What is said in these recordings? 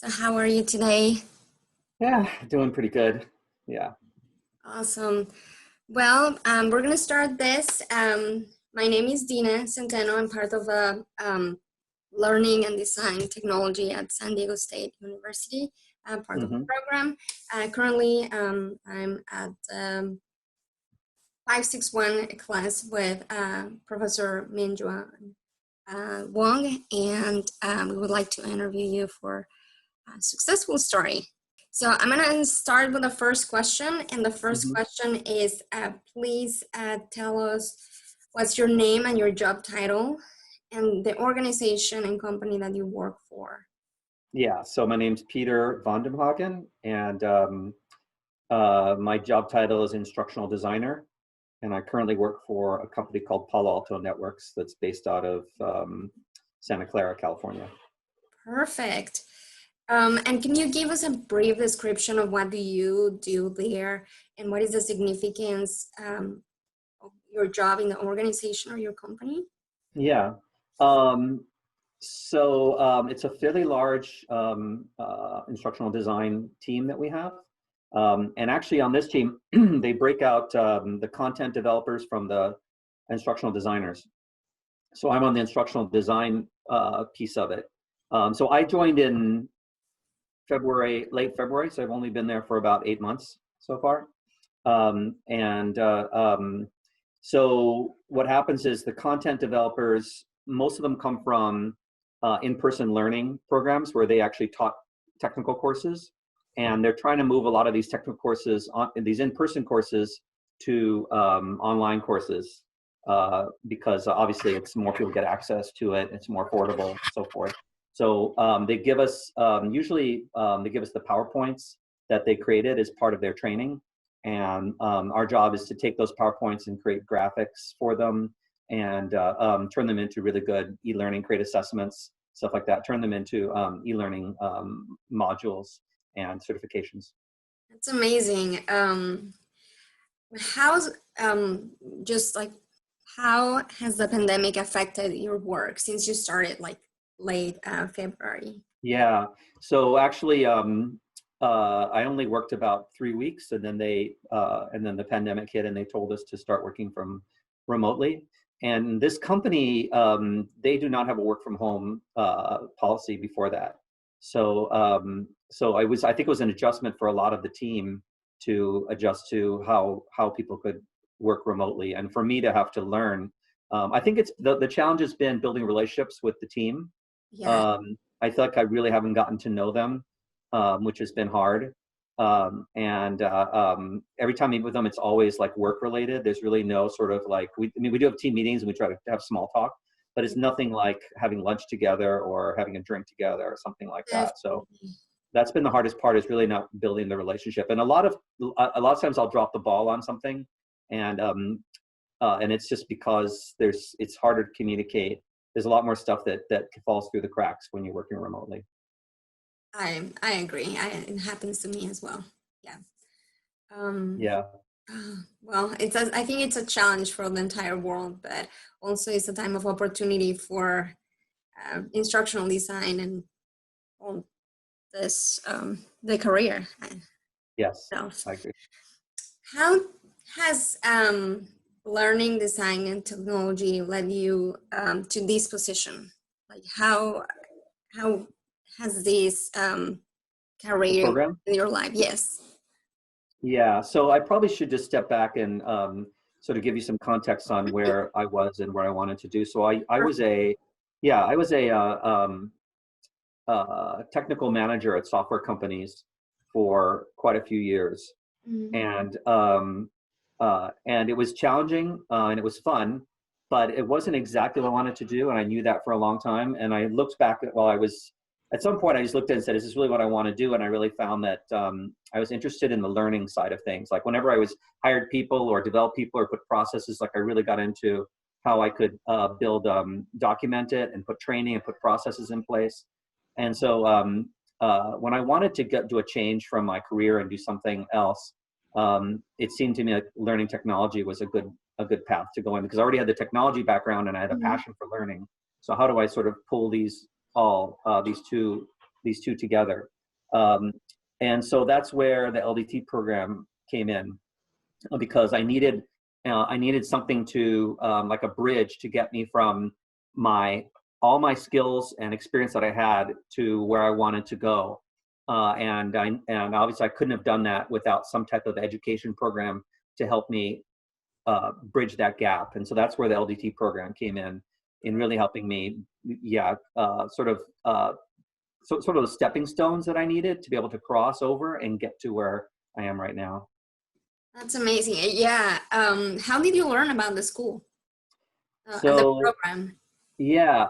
How are you today? Yeah, doing pretty good. Yeah. Awesome. Well, we're going to start this. My name is Dina Centeno. I'm part of learning and design technology at San Diego State University. I'm part of the Hmm. program. Currently, I'm at 561 class with Professor Minjua Wong, and we would like to interview you for a successful story. So I'm going to start with the first question. And the first Hmm. question is, please tell us what's your name and your job title and the organization and company that you work for. Yeah. So my name's Peter von dem Hagen, and my job title is instructional designer. And I currently work for a company called Palo Alto Networks that's based out of Santa Clara, California. Perfect. And can you give us a brief description of what do you do there and what is the significance of your job in the organization or your company? Yeah. Um, it's a fairly large instructional design team that we have. And actually on this team, they break out the content developers from the instructional designers. So I'm on the instructional design piece of it. So I joined in late February, so I've only been there for about 8 months so far. And so what happens is the content developers, most of them come from in-person learning programs where they actually taught technical courses, and they're trying to move a lot of these technical courses, these in-person courses, to online courses because obviously it's more people get access to it, it's more affordable, and so forth. So they give us usually they give us the PowerPoints that they created as part of their training. And our job is to take those PowerPoints and create graphics for them and turn them into really good e-learning, create assessments, stuff like that, turn them into e-learning modules and certifications. That's amazing. How's just like how has the pandemic affected your work since you started like late February? Yeah, so actually I only worked about 3 weeks, and then the pandemic hit and they told us to start working from remotely. And this company, they do not have a work from home policy before that. So I think it was an adjustment for a lot of the team to adjust to how people could work remotely, and for me to have to learn. I think it's the challenge has been building relationships with the team. Yeah, I feel like I really haven't gotten to know them, which has been hard. Every time I meet with them, it's always like work related. There's really no sort of like, we do have team meetings and we try to have small talk, but it's nothing like having lunch together or having a drink together or something like that. So definitely. that's been the hardest part, is really not building the relationship. And a lot of times I'll drop the ball on something, and it's just because it's harder to communicate. There's a lot more stuff that falls through the cracks when you're working remotely. I agree. It happens to me as well. Yeah. Um, Yeah. well, I think it's a challenge for the entire world, but also it's a time of opportunity for instructional design and all this the career Yes, itself. I agree. How has learning design and technology led you to this position? Like how has this The career program? in your life? Yes. Yeah. So I probably should just step back and sort of give you some context on where I was and what I wanted to do. So I was a technical manager at software companies for quite a few years, Mhm. and it was challenging and it was fun, but it wasn't exactly what I wanted to do, and I knew that for a long time. And I looked back at some point I just looked at it and said, "Is this really what I want to do?" And I really found that I was interested in the learning side of things. Like whenever I was hired people or develop people or put processes, like I really got into how I could document it and put training and put processes in place. And so when I wanted to do a change from my career and do something else, it seemed to me like learning technology was a good path to go in, because I already had the technology background and I had a Mhm. passion for learning. So how do I sort of pull these two together? Um, and so that's where the LDT program came in, because I needed something to, like a bridge to get me from all my skills and experience that I had to where I wanted to go. And obviously I couldn't have done that without some type of education program to help me bridge that gap. And so that's where the LDT program came in really helping me, sort of the stepping stones that I needed to be able to cross over and get to where I am right now. That's amazing. Yeah. How did you learn about the school and the So program? yeah,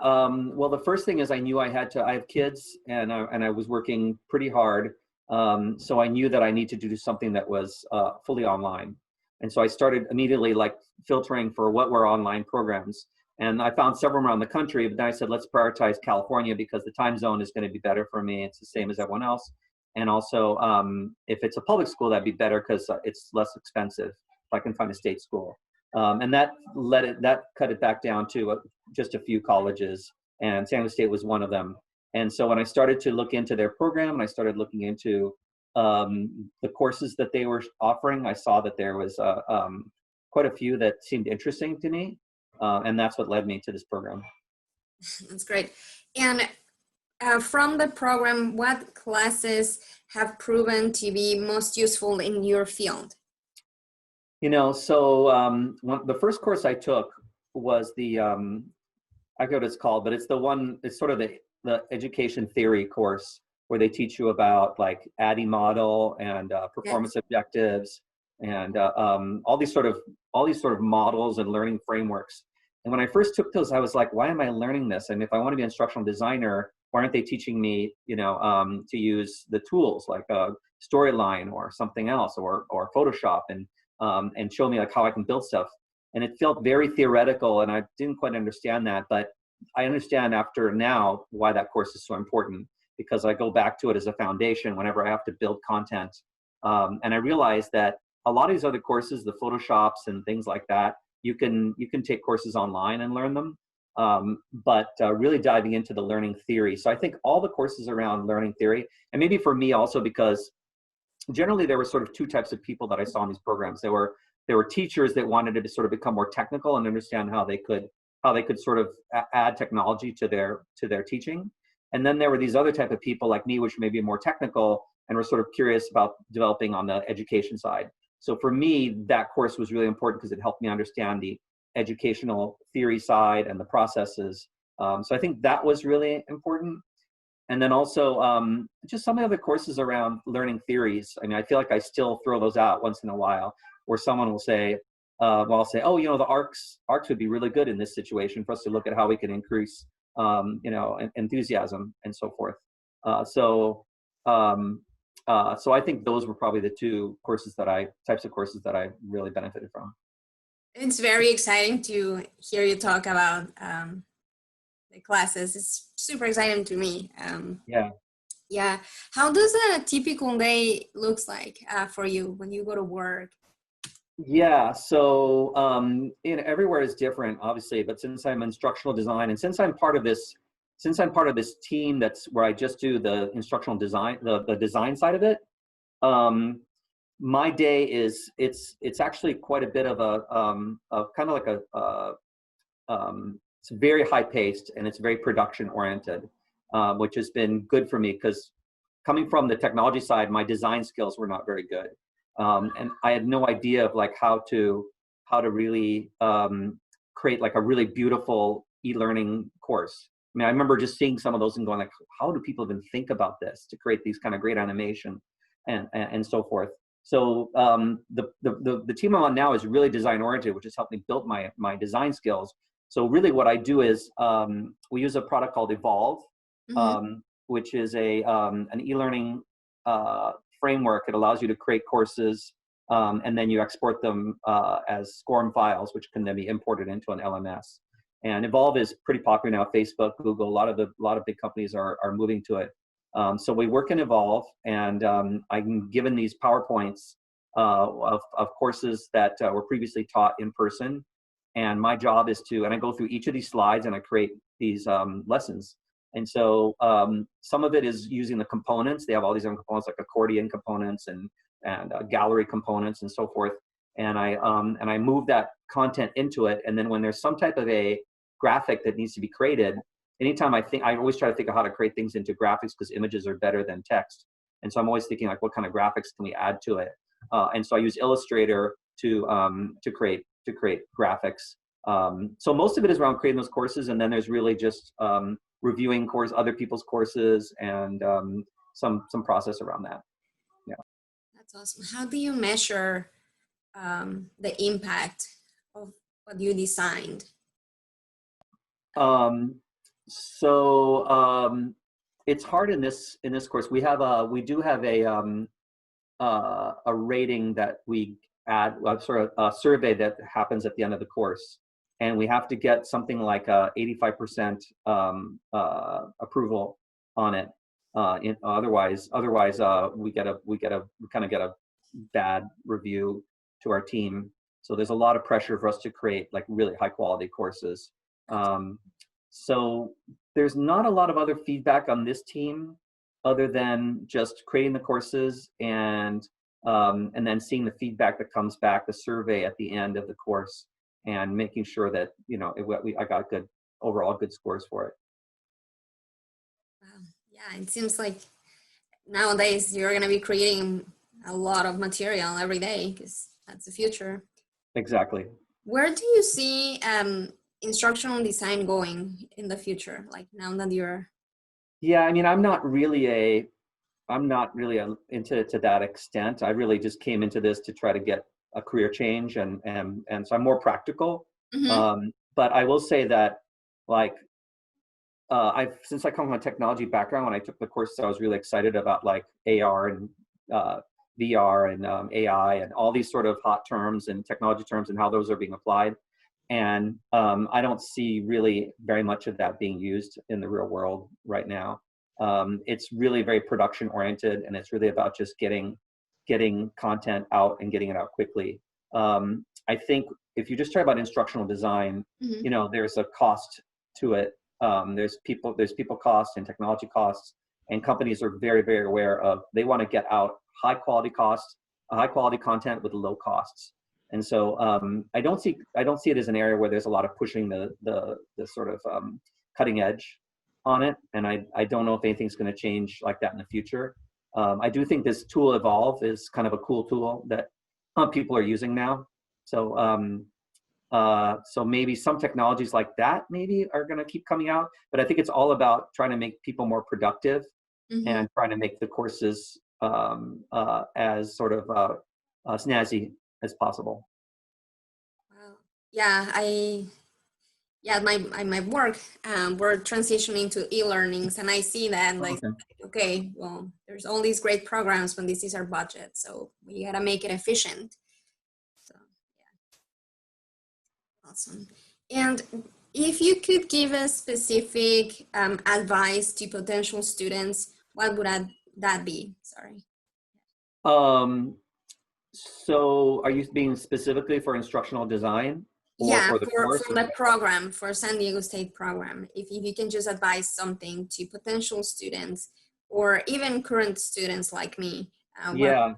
well, the first thing is I have kids, and I was working pretty hard. So I knew that I need to do something that was fully online. And so I started immediately like filtering for what were online programs. And I found several around the country, but then I said, let's prioritize California because the time zone is going to be better for me. It's the same as everyone else. And also, if it's a public school, that'd be better because it's less expensive if I can find a state school. And that cut it back down to just a few colleges, and San Jose State was one of them. And so when I started to look into their program and I started looking into the courses that they were offering, I saw that there was quite a few that seemed interesting to me, and that's what led me to this program. That's great. And from the program, what classes have proven to be most useful in your field? So the first course I took was I forget what it's called, but it's sort of the education theory course where they teach you about like ADDIE model and performance Yes. objectives and all these sort of models and learning frameworks. And when I first took those, I was like, why am I learning this? And if I want to be an instructional designer, why aren't they teaching me, to use the tools like Storyline or something else or Photoshop and show me like how I can build stuff. And it felt very theoretical, and I didn't quite understand that, but I understand after now why that course is so important, because I go back to it as a foundation whenever I have to build content. And I realized that a lot of these other courses, the Photoshops and things like that, you can take courses online and learn them, but really diving into the learning theory. So I think all the courses around learning theory, and maybe for me also because generally there were sort of two types of people that I saw in these programs. There were teachers that wanted to sort of become more technical and understand how they could sort of add technology to their teaching. And then there were these other type of people like me, which may be more technical and were sort of curious about developing on the education side. So for me, that course was really important because it helped me understand the educational theory side and the processes. So I think that was really important. And then also just some of the other courses around learning theories. I mean, I feel like I still throw those out once in a while, where someone will say, I'll say, oh, the arcs would be really good in this situation for us to look at how we can increase, enthusiasm and so forth. So I think those were probably the two types of courses that I really benefited from. It's very exciting to hear you talk about the classes. It's super exciting to me. Yeah. Yeah. How does a typical day looks like for you when you go to work? Yeah, so everywhere is different, obviously. But since I'm instructional design, and since I'm part of this team that's where I just do the instructional design, the design side of it, my day it's actually quite a bit of a kind of like it's very high paced and it's very production oriented, which has been good for me because coming from the technology side, my design skills were not very good. And I had no idea of like how to really create like a really beautiful e-learning course. I mean, I remember just seeing some of those and going like, how do people even think about this to create these kind of great animation and so forth. So the team I'm on now is really design oriented, which has helped me build my design skills. So really what I do is we use a product called Evolve, which is an e-learning framework. It allows you to create courses and then you export them as SCORM files, which can then be imported into an LMS. And Evolve is pretty popular now. Facebook, Google, a lot of big companies are moving to it. So we work in Evolve, and I'm given these PowerPoints of courses that were previously taught in person. And my job is and I go through each of these slides and I create these lessons. And so some of it is using the components. They have all these different components like accordion components and gallery components and so forth. And I move that content into it. And then when there's some type of a graphic that needs to be created, anytime I always try to think of how to create things into graphics because images are better than text. And so I'm always thinking like, what kind of graphics can we add to it? And so I use Illustrator to create graphics. So most of it is around creating those courses, and then there's really just reviewing other people's courses and some process around that. Yeah. That's awesome. How do you measure the impact of what you designed? It's hard in this course. We do have a rating that we add, sort of a survey that happens at the end of the course, and we have to get something like 85% approval on it. Otherwise, we kind of get a bad review to our team. So there's a lot of pressure for us to create like really high quality courses. So there's not a lot of other feedback on this team other than just creating the courses and then seeing the feedback that comes back, the survey at the end of the course, and making sure that I got overall good scores for it. Wow. Yeah, it seems like nowadays you're going to be creating a lot of material every day because that's the future. Exactly. Where do you see instructional design going in the future? Like now that you're... Yeah, I mean, I'm not really into to that extent. I really just came into this to try to get a career change, and so I'm more practical. Mm-hmm. But I will say that, like, since I come from a technology background, when I took the course, I was really excited about like AR and VR and AI and all these sort of hot terms and technology terms and how those are being applied. And I don't see really very much of that being used in the real world right now. It's really very production oriented, and it's really about just getting content out and getting it out quickly. I think if you just talk about instructional design, Mm-hmm. there's a cost to it. There's people costs and technology costs, and companies are very, very aware of, they want to get out high quality content with low costs. And so I don't see it as an area where there's a lot of pushing the sort of cutting edge on it. And I don't know if anything's going to change like that in the future. I do think this tool Evolve is kind of a cool tool that people are using now. So so maybe some technologies like that maybe are going to keep coming out, but I think it's all about trying to make people more productive and trying to make the courses as sort of snazzy as possible. Wow. Yeah, my work, we're transitioning to e-learnings, and I see that like, okay, well, there's all these great programs when this is our budget, so we gotta make it efficient. So yeah, awesome. And if you could give a specific advice to potential students, what would that be? Sorry. So are you being specifically for instructional design or Yeah, for the course? for the program, for San Diego State program, if you can just advise something to potential students or even current students like me. Yeah.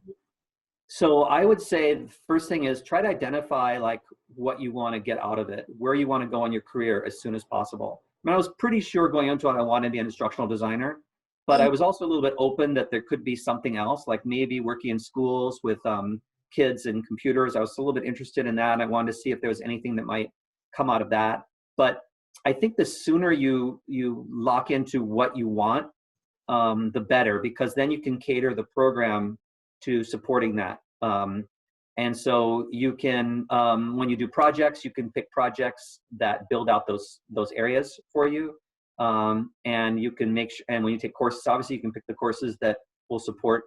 So I would say the first thing is try to identify like what you want to get out of it, where you want to go in your career as soon as possible. I mean, I was pretty sure going into it I wanted to be an instructional designer, but I was also a little bit open that there could be something else, like maybe working in schools with kids and computers. I was a little bit interested in that, and I wanted to see if there was anything that might come out of that. But I think the sooner you lock into what you want, the better, because then you can cater the program to supporting that. And so you can, when you do projects, you can pick projects that build out those areas for you. And you can and when you take courses, obviously you can pick the courses that will support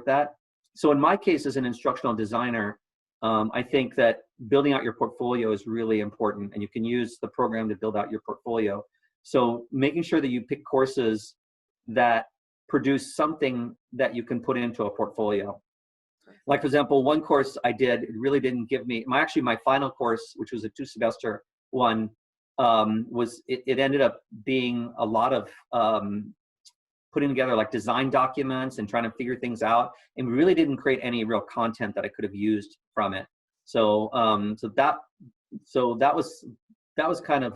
that. So in my case, as an instructional designer, I think that building out your portfolio is really important, and you can use the program to build out your portfolio. So making sure that you pick courses that produce something that you can put into a portfolio. Like, for example, one course I did, it really didn't give me, my final course, which was a 2-semester one, it ended up being a lot of putting together like design documents and trying to figure things out, and we really didn't create any real content that I could have used from it. So that was kind of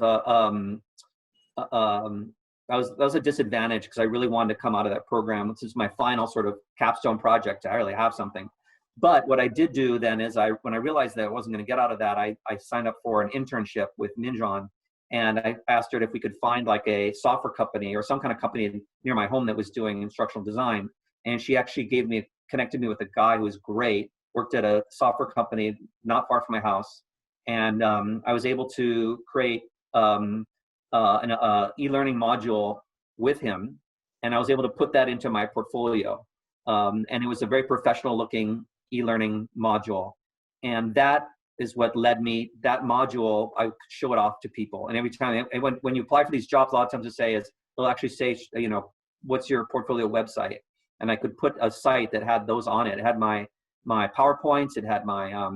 that was a disadvantage, because I really wanted to come out of that program. This is my final sort of capstone project to really have something. But what I did do then is when I realized that I wasn't going to get out of that, I signed up for an internship with Minjuan, and I asked her if we could find like a software company or some kind of company near my home that was doing instructional design. And she actually connected me with a guy who was great, worked at a software company not far from my house. And I was able to create an e-learning module with him, and I was able to put that into my portfolio. And it was a very professional looking e-learning module. And that is what led me, that module, I could show it off to people. And every time, when you apply for these jobs, a lot of times they'll actually say, you know, what's your portfolio website? And I could put a site that had those on it. It had my PowerPoints, it had my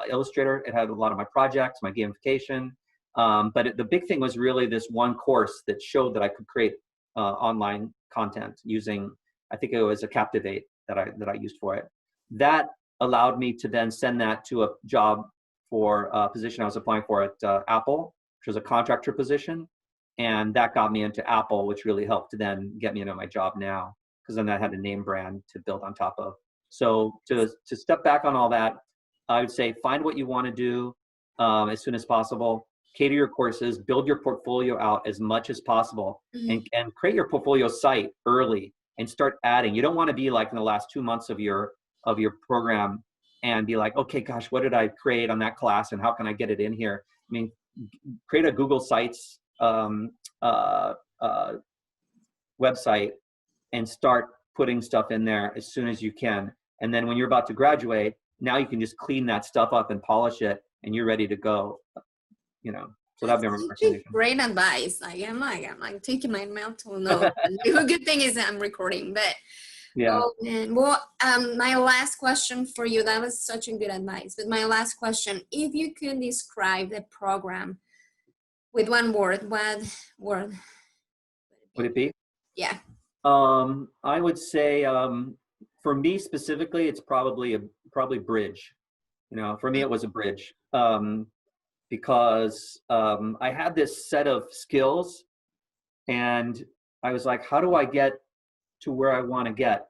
Illustrator, it had a lot of my projects, my gamification. But the big thing was really this one course that showed that I could create online content using, I think it was a Captivate that I used for it. That allowed me to then send that to a job for a position I was applying for at Apple, which was a contractor position. And that got me into Apple, which really helped to then get me into my job now, because then I had a name brand to build on top of. So to step back on all that, I would say find what you want to do as soon as possible. Cater your courses, build your portfolio out as much as possible, and create your portfolio site early and start adding. You don't want to be like in the last 2 months of your program and be like, okay, gosh, what did I create on that class and how can I get it in here? I mean, create a Google Sites website and start putting stuff in there as soon as you can. And then when you're about to graduate, now you can just clean that stuff up and polish it, and you're ready to go. You know, so that'd be my recommendation. Great advice. I'm like taking my mental note. The good thing is I'm recording, but yeah. Oh man. Well, my last question for you. That was such a good advice. But my last question: if you could describe the program with one word, what word would it be? Yeah. I would say for me specifically, it's probably bridge. You know, for me it was a bridge. Because I had this set of skills, and I was like, how do I get to where I want to get?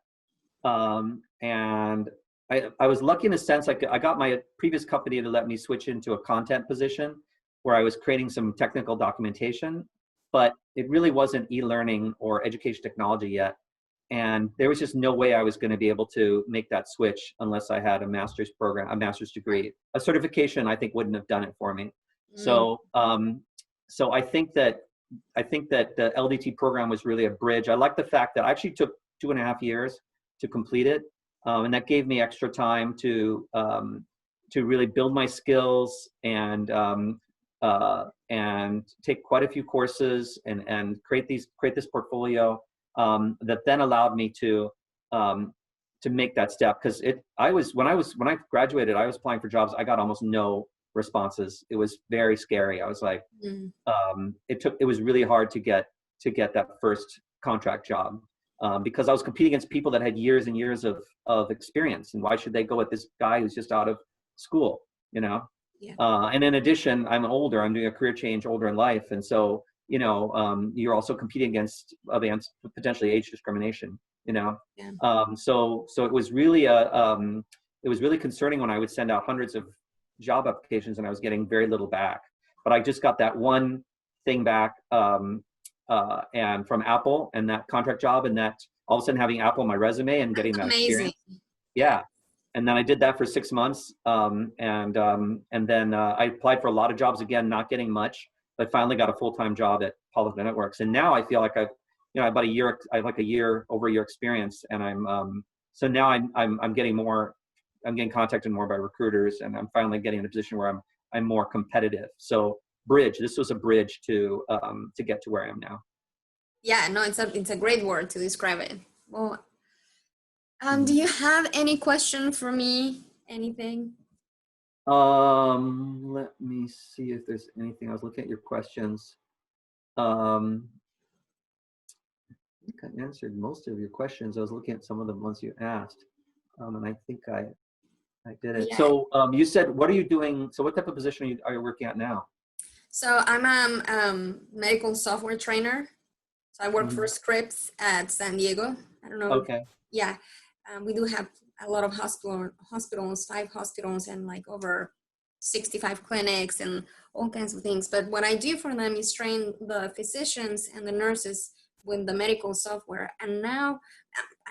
And I was lucky in a sense, like I got my previous company to let me switch into a content position where I was creating some technical documentation, but it really wasn't e-learning or education technology yet. And there was just no way I was going to be able to make that switch unless I had a master's program, a master's degree. A certification, I think, wouldn't have done it for me. So, so I think that the LDT program was really a bridge. I like the fact that I actually took 2.5 years to complete it, and that gave me extra time to really build my skills and take quite a few courses and create this portfolio. That then allowed me to make that step, because when I graduated, I was applying for jobs. I got almost no responses. It was very scary. I was like, it was really hard to get that first contract job, because I was competing against people that had years and years of experience, and why should they go with this guy who's just out of school, you know? Yeah. And in addition, I'm doing a career change older in life, and so you know, you're also competing against potentially age discrimination, you know? Yeah. So it was really it was really concerning when I would send out hundreds of job applications and I was getting very little back. But I just got that one thing back, and from Apple, and that contract job, and that all of a sudden having Apple on my resume and getting that Amazing. experience. Yeah. And then I did that for 6 months, and then I applied for a lot of jobs again, not getting much. I finally got a full-time job at Palo Alto Networks, and now I feel like I've, you know, about a year. I have like over a year experience, and so now I'm getting more. I'm getting contacted more by recruiters, and I'm finally getting in a position where I'm more competitive. So bridge. This was a bridge to get to where I am now. Yeah. No, it's a great word to describe it. Well, do you have any question for me? Anything? Let me see if there's anything. I was looking at your questions. I think I answered most of your questions. I was looking at some of the ones you asked, and I think I did it. Yeah. So you said, what are you doing? So what type of position are you working at now? So I'm a medical software trainer. So I work for Mhm. Scripps at San Diego. I don't know. Okay. Yeah, we do have a lot of hospitals, 5 hospitals, and like over 65 clinics and all kinds of things. But what I do for them is train the physicians and the nurses with the medical software. And now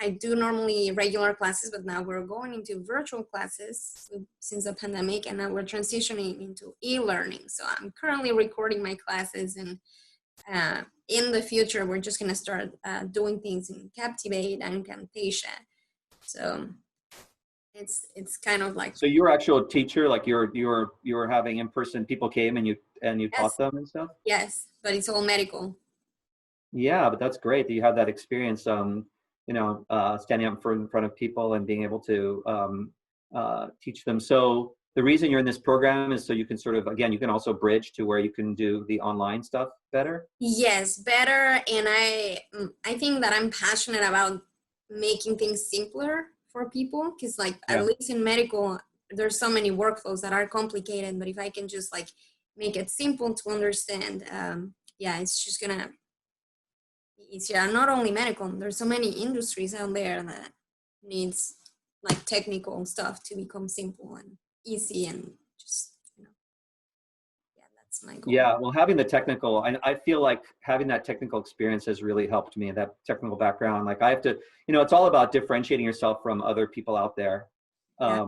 I do normally regular classes, but now we're going into virtual classes since the pandemic, and now we're transitioning into e-learning. So I'm currently recording my classes, and in the future, we're just going to start doing things in Captivate and Camtasia. So it's kind of like, So you were actual teacher, like you were having in-person people came and you taught yes, them and stuff? yes, but it's all medical. Yeah, but that's great that you have that experience, standing up in front of people and being able to teach them. So the reason you're in this program is so you can sort of, again, you can also bridge to where you can do the online stuff better. Yes, better. And I think that I'm passionate about making things simpler for people, because like at Yeah. least in medical, there's so many workflows that are complicated. But if I can just like make it simple to understand, yeah, it's just gonna be easier. And not only medical, there's so many industries out there that needs like technical stuff to become simple and easy, and just, yeah, that's my goal. Yeah, well, having the technical, I feel like having that technical experience has really helped me, that technical background. Like I have to, it's all about differentiating yourself from other people out there. Yeah.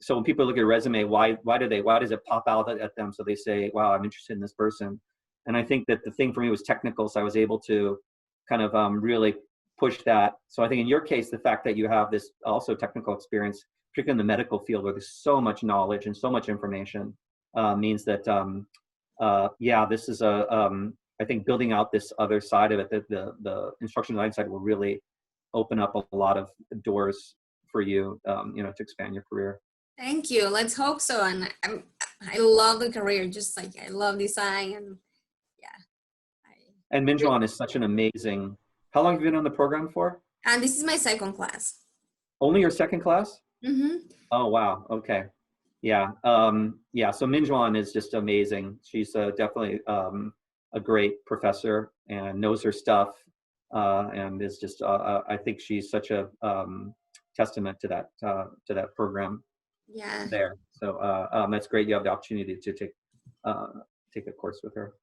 So when people look at a resume, why does it pop out at them? So they say, wow, I'm interested in this person. And I think that the thing for me was technical. So I was able to kind of really push that. So I think in your case, the fact that you have this also technical experience, particularly in the medical field where there's so much knowledge and so much information, means that yeah, this is I think building out this other side of it, that the instructional design side will really open up a lot of doors for you, to expand your career. Thank you. Let's hope so. And I love the career, just like I love design, and yeah. And Minjuan is such an amazing. How long have you been on the program for? And this is my second class. Only your second class? Mm-hmm. Oh wow. Okay. Yeah. Yeah. So Minjuan is just amazing. She's definitely a great professor and knows her stuff, and is just. I think she's such a testament to that program Yeah. there. So that's great. You have the opportunity to take a course with her.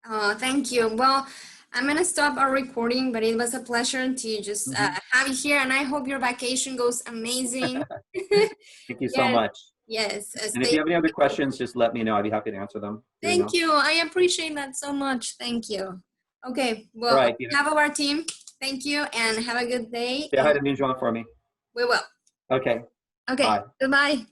Oh, thank you. Well, I'm gonna stop our recording, but it was a pleasure to just Mhm. have you here, and I hope your vacation goes amazing. Thank you so Yes. much. Yes. And if Stay. you have any other questions, just let me know. I'd be happy to answer them. Through Thank email. you. I appreciate that so much. Thank you. Okay. All Well, on right. Yeah. behalf of our team, thank you, and have a good day. Say hi And to Minjuan for me. we will. Okay. Okay. Bye. Goodbye.